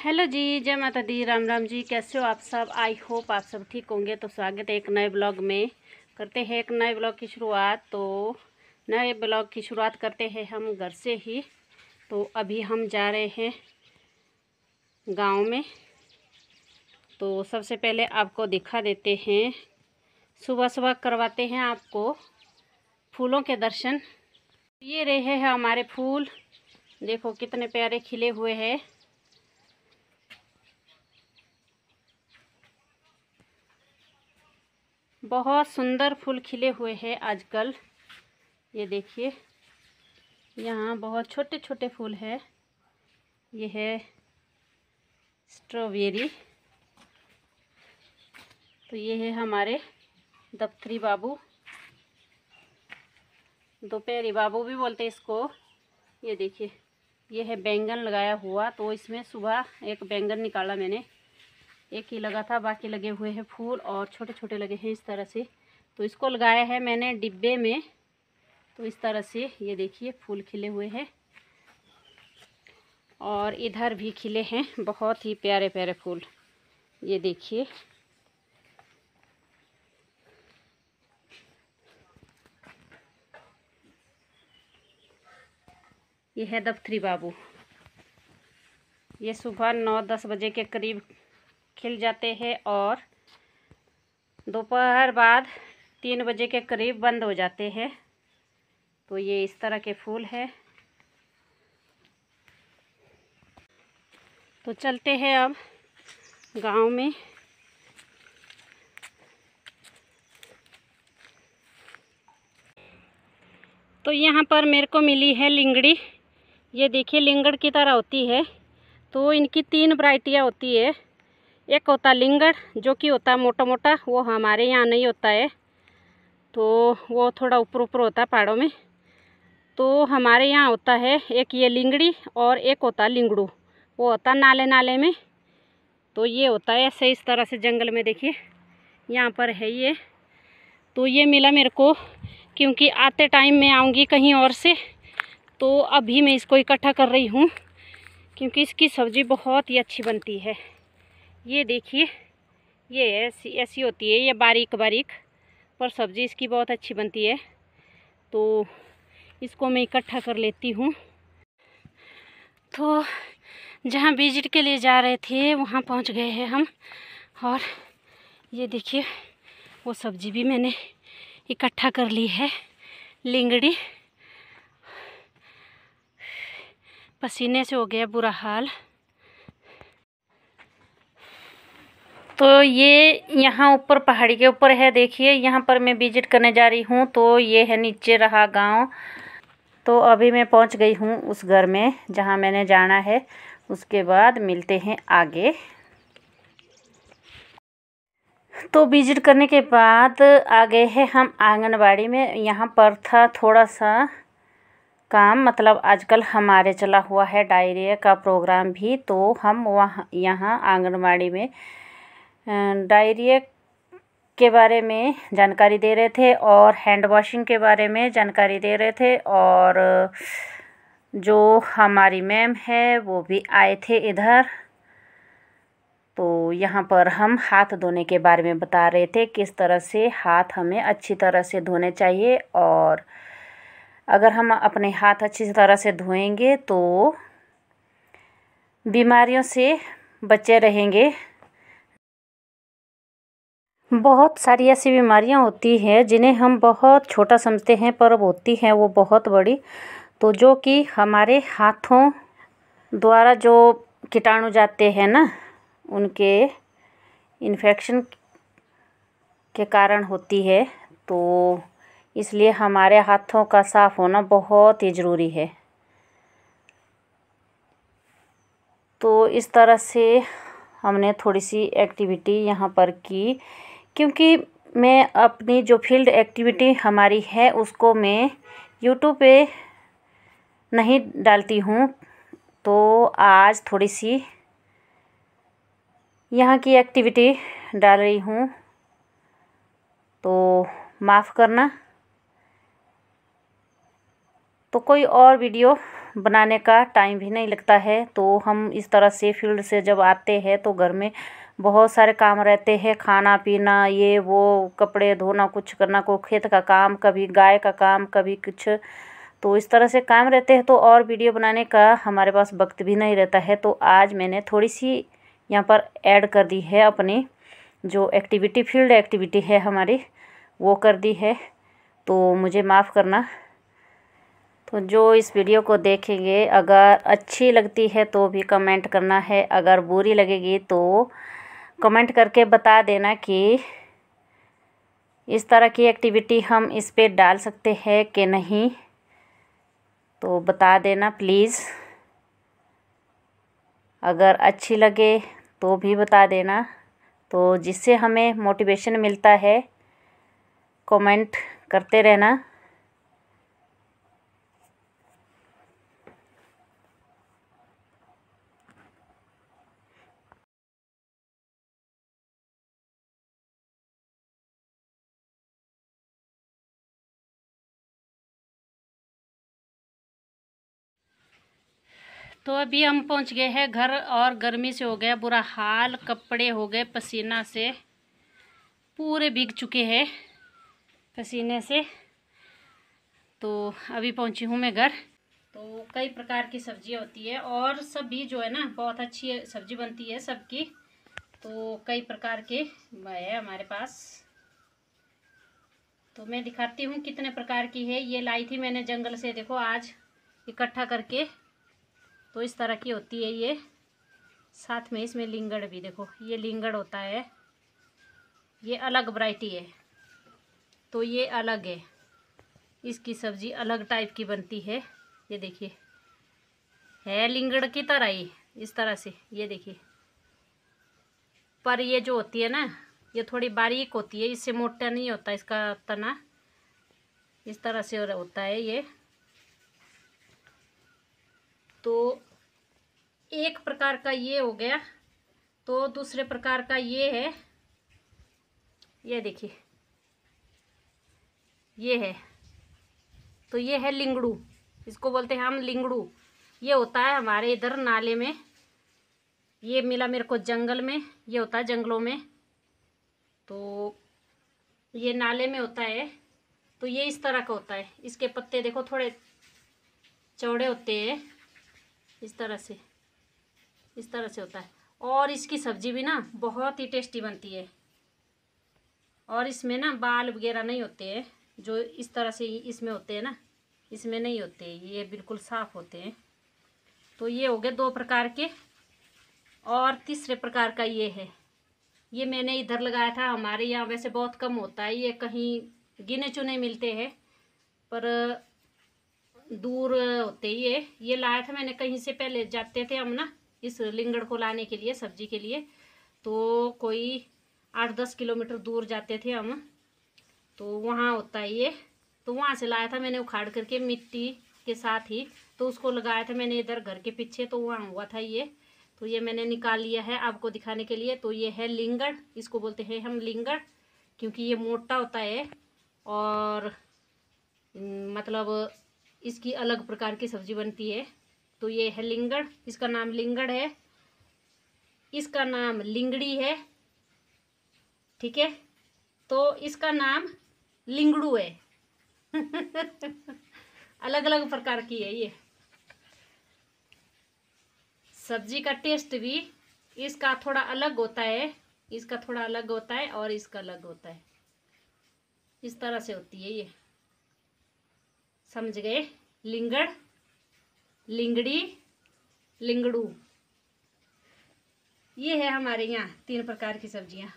Hello जी, जय माता दी, राम राम जी। कैसे हो आप सब? आई होप आप सब ठीक होंगे। तो स्वागत है एक नए ब्लॉग में। करते हैं एक नए ब्लॉग की शुरुआत। तो नए ब्लॉग की शुरुआत करते हैं हम घर से ही। तो अभी हम जा रहे हैं गांव में। तो सबसे पहले आपको दिखा देते हैं, सुबह सुबह करवाते हैं आपको फूलों के दर्शन। ये रहे हैं हमारे फूल, देखो कितने प्यारे खिले हुए हैं। बहुत सुंदर फूल खिले हुए हैं आजकल। ये देखिए, यहाँ बहुत छोटे छोटे फूल है। ये है स्ट्रॉबेरी। तो ये है हमारे दफ्तरी बाबू, दोपहरी बाबू भी बोलते हैं इसको। ये देखिए, ये है बैंगन लगाया हुआ। तो इसमें सुबह एक बैंगन निकाला मैंने, एक ही लगा था, बाकी लगे हुए हैं फूल और छोटे छोटे लगे हैं इस तरह से। तो इसको लगाया है मैंने डिब्बे में। तो इस तरह से ये देखिए फूल खिले हुए हैं और इधर भी खिले हैं बहुत ही प्यारे प्यारे फूल। ये देखिए, ये है दफ्तरी बाबू। ये सुबह 9-10 बजे के करीब खिल जाते हैं और दोपहर बाद 3 बजे के करीब बंद हो जाते हैं। तो ये इस तरह के फूल है। तो चलते हैं अब गांव में। तो यहाँ पर मेरे को मिली है लिंगड़ी। ये देखिए, लिंगड़ की तरह होती है। तो इनकी 3 वैरायटियाँ होती है। एक होता लिंगड़, जो कि होता है मोटा मोटा, वो हमारे यहाँ नहीं होता है। तो वो थोड़ा ऊपर ऊपर होता है पहाड़ों में। तो हमारे यहाँ होता है एक ये लिंगड़ी, और एक होता है लिंगड़ू, वो होता नाले नाले में। तो ये होता है ऐसे इस तरह से जंगल में। देखिए यहाँ पर है ये। तो ये मिला मेरे को, क्योंकि आते टाइम मैं आऊँगी कहीं और से। तो अभी मैं इसको इकट्ठा कर रही हूँ, क्योंकि इसकी सब्ज़ी बहुत ही अच्छी बनती है। ये देखिए, ये ऐसी ऐसी होती है, ये बारीक बारीक, पर सब्ज़ी इसकी बहुत अच्छी बनती है। तो इसको मैं इकट्ठा कर लेती हूँ। तो जहाँ विजिट के लिए जा रहे थे वहाँ पहुँच गए हैं हम। और ये देखिए, वो सब्ज़ी भी मैंने इकट्ठा कर ली है, लिंगड़ी। पसीने से हो गया बुरा हाल। तो ये यहाँ ऊपर पहाड़ी के ऊपर है। देखिए यहाँ पर मैं विजिट करने जा रही हूँ। तो ये है नीचे रहा गांव। तो अभी मैं पहुँच गई हूँ उस घर में जहाँ मैंने जाना है। उसके बाद मिलते हैं आगे। तो विजिट करने के बाद आ गए हैं हम आंगनबाड़ी में। यहाँ पर था थोड़ा सा काम, मतलब आजकल हमारे चला हुआ है डायरिया का प्रोग्राम भी। तो हम वहाँ यहाँ आंगनबाड़ी में डायरिया के बारे में जानकारी दे रहे थे और हैंड वॉशिंग के बारे में जानकारी दे रहे थे। और जो हमारी मैम है वो भी आए थे इधर। तो यहाँ पर हम हाथ धोने के बारे में बता रहे थे, किस तरह से हाथ हमें अच्छी तरह से धोने चाहिए। और अगर हम अपने हाथ अच्छी तरह से धोएंगे तो बीमारियों से बचे रहेंगे। बहुत सारी ऐसी बीमारियां होती हैं जिन्हें हम बहुत छोटा समझते हैं, पर अब होती हैं वो बहुत बड़ी। तो जो कि हमारे हाथों द्वारा जो कीटाणु जाते हैं ना, उनके इन्फेक्शन के कारण होती है। तो इसलिए हमारे हाथों का साफ़ होना बहुत ही ज़रूरी है। तो इस तरह से हमने थोड़ी सी एक्टिविटी यहाँ पर की, क्योंकि मैं अपनी जो फील्ड एक्टिविटी हमारी है उसको मैं यूट्यूब पे नहीं डालती हूँ। तो आज थोड़ी सी यहाँ की एक्टिविटी डाल रही हूँ, तो माफ़ करना। तो कोई और वीडियो बनाने का टाइम भी नहीं लगता है। तो हम इस तरह से फील्ड से जब आते हैं तो घर में बहुत सारे काम रहते हैं, खाना पीना, ये वो, कपड़े धोना, कुछ करना, को खेत का काम, कभी गाय का काम, कभी कुछ, तो इस तरह से काम रहते हैं। तो और वीडियो बनाने का हमारे पास वक्त भी नहीं रहता है। तो आज मैंने थोड़ी सी यहाँ पर ऐड कर दी है, अपनी जो एक्टिविटी, फील्ड एक्टिविटी है हमारी, वो कर दी है। तो मुझे माफ़ करना। तो जो इस वीडियो को देखेंगे, अगर अच्छी लगती है तो भी कमेंट करना है, अगर बुरी लगेगी तो कमेंट करके बता देना कि इस तरह की एक्टिविटी हम इस पे डाल सकते हैं कि नहीं, तो बता देना प्लीज़। अगर अच्छी लगे तो भी बता देना, तो जिससे हमें मोटिवेशन मिलता है। कमेंट करते रहना। तो अभी हम पहुंच गए हैं घर, और गर्मी से हो गया बुरा हाल, कपड़े हो गए पसीना से पूरे भीग चुके हैं पसीने से। तो अभी पहुंची हूँ मैं घर। तो कई प्रकार की सब्जियां होती है, और सभी जो है ना बहुत अच्छी सब्जी बनती है सबकी। तो कई प्रकार के है हमारे पास, तो मैं दिखाती हूँ कितने प्रकार की है। ये लाई थी मैंने जंगल से, देखो आज इकट्ठा करके। तो इस तरह की होती है ये। साथ में इसमें लिंगड़ भी, देखो ये लिंगड़ होता है, ये अलग वैरायटी है। तो ये अलग है, इसकी सब्जी अलग टाइप की बनती है। ये देखिए, है लिंगड़ की तरह ही, इस तरह से, ये देखिए। पर ये जो होती है ना, ये थोड़ी बारीक होती है, इससे मोटा नहीं होता इसका तना, इस तरह से होता है ये। तो एक प्रकार का ये हो गया। तो दूसरे प्रकार का ये है, ये देखिए, ये है। तो ये है लिंगड़ू, इसको बोलते हैं हम लिंगड़ू। ये होता है हमारे इधर नाले में, ये मिला मेरे को जंगल में, ये होता है जंगलों में। तो ये नाले में होता है। तो ये इस तरह का होता है, इसके पत्ते देखो थोड़े चौड़े होते हैं, इस तरह से, इस तरह से होता है। और इसकी सब्जी भी ना बहुत ही टेस्टी बनती है। और इसमें ना बाल वगैरह नहीं होते हैं, जो इस तरह से इसमें होते हैं ना, इसमें नहीं होते, ये बिल्कुल साफ होते हैं। तो ये हो गए दो प्रकार के। और तीसरे प्रकार का ये है, ये मैंने इधर लगाया था। हमारे यहाँ वैसे बहुत कम होता है, ये कहीं गिने चुने मिलते हैं, पर दूर होते ही है। ये लाया था मैंने कहीं से, पहले जाते थे हम ना इस लिंगड़ को लाने के लिए, सब्जी के लिए। तो कोई 8-10 किलोमीटर दूर जाते थे हम, तो वहाँ होता है ये। तो वहाँ से लाया था मैंने उखाड़ करके मिट्टी के साथ ही। तो उसको लगाया था मैंने इधर घर के पीछे, तो वहाँ हुआ था ये। तो ये मैंने निकाल लिया है आपको दिखाने के लिए। तो ये है लिंगड़, इसको बोलते हैं हम लिंगड़, क्योंकि ये मोटा होता है। और मतलब इसकी अलग प्रकार की सब्जी बनती है। तो ये है लिंगड़, इसका नाम लिंगड़ है, इसका नाम लिंगड़ी है, ठीक है। तो इसका नाम लिंगड़ू है। अलग अलग प्रकार की है ये सब्जी। का टेस्ट भी इसका थोड़ा अलग होता है, इसका थोड़ा अलग होता है और इसका अलग होता है। इस तरह से होती है ये, समझ गए। लिंगड़, लिंगड़ी, लिंगड़ू, ये है हमारे यहाँ 3 प्रकार की सब्जियाँ।